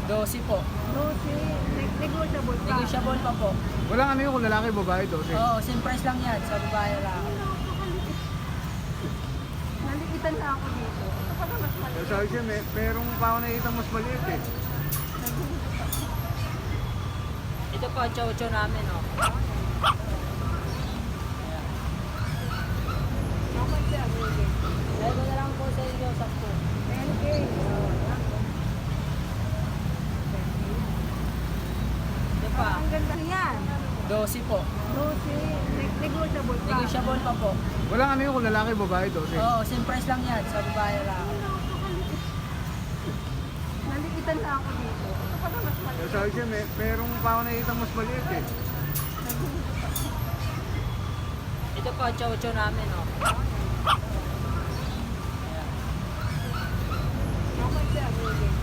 12 po. 12. Negotiable pa. Negotiable pa po. Walang ano yun kung lalaki, babae, 12. Oo, same price lang yan sa babae lang. Nalikitan na ako dito. Ito pala mas maliit. Sabi siya, merong pa ako nakita mas maliit eh. Ito po, chow-chow namin, oh. Ako siya, Miguel. Dahil ko na lang po sa inyo, sakto. 10K. Ito pa, Ang ganda yan. 12 po. 12. Negotiable pa. Negotiable pa po. Walang ano yun kung lalaki, babae, 12. Oo, same price lang yan sa babae lang. Nalikitan na ako dito. Ito pala mas maliit. Sabi siya, merong pa ako nakita mas maliit eh. Ito po, chow-chow namin, oh. Ako siya, Miguel.